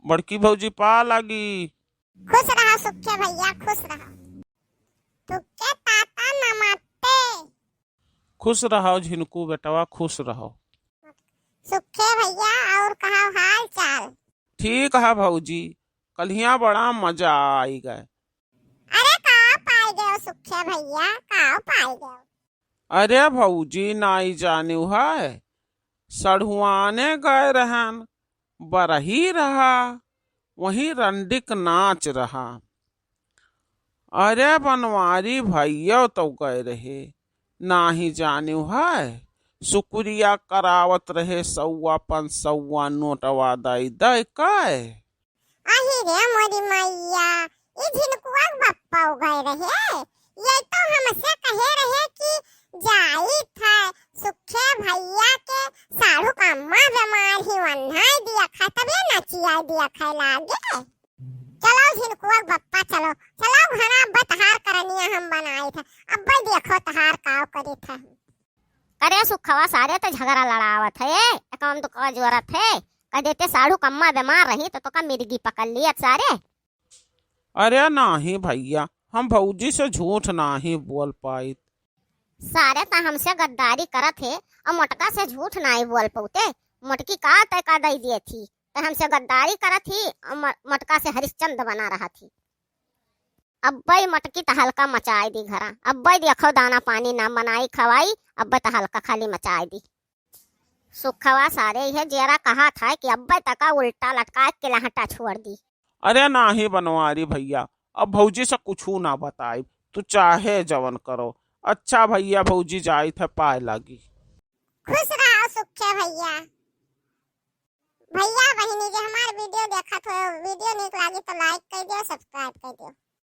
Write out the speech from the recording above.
बड़की भौजी पा लागी। खुश रहो सुखे भैया, खुश रहो। तुके ताता नमस्ते। खुश रहो झिनकू बेटवा, खुश रहो। सुखे भैया और कहा हाल चाल? ठीक है भौजी, कलिया बड़ा मजा आई गए। अरे कहाँ पाए गए सुखे भैया, कहाँ पाए गए? अरे भौजी नाई जाने है, सढ़ुआने गए रहन, बरही रहा, वहीं रंडिक नाच रहा। अरे बनवारी भैया तो गए रहे, ना ही जाने है, शुक्रिया करावत रहे 100-500 नोटवा दई दई कय। अही रे मोरी मैया, ई झिनकुआ बप्पा गए रहे। ये तो हमसे कहे रहे कि जाई था सुखे भैया के साढ़ू का अम्मा बीमार ही वन्हाई दिया खा, तबे नचिया दिया खाए लागे। चलो झिनकुआ बप्पा, चलो चलो घना अब्बा तहार करनिया हम बनाई था। अब्बा देखो तहार काव करे था। अरे सुखवा सारे तो झगड़ा लड़ावत है, काम तो का जरूरत है। कह देते साढ़ू कम्मा बीमार रही तो का मिर्गी पकड़ लिया सारे। अरे नहीं भैया, हम भौजी से झूठ नहीं बोल पाई। सारे तो हमसे गद्दारी करत है और मोटका से झूठ नहीं बोल पाते। मोटकी का तय का दई दिए थी तो हमसे गद्दारी करत थी और मोटका से हरिश्चंद्र बना रहा थी। अब्बई मटकी तो हल्का मचाई दी घरा। अब्बई देखो दाना पानी ना बनाई खवाई, अब्बई तो हल्का खाली मचाई दी। सुखवा सारे यह जेरा कहा था कि अब्बई तका उल्टा लटका के लहटा छोड़ दी। अरे नाही बनवारी भैया, अब भौजी से कुछ ना बताई, तू चाहे जवन करो। अच्छा भैया, भौजी जाई थे पाए लागी। खुश रहो सुखे भैया। भैया बहिनी जे हमार वीडियो देखत हो, वीडियो निक लागी तो लाइक कर दियो, सब्सक्राइब कर दियो।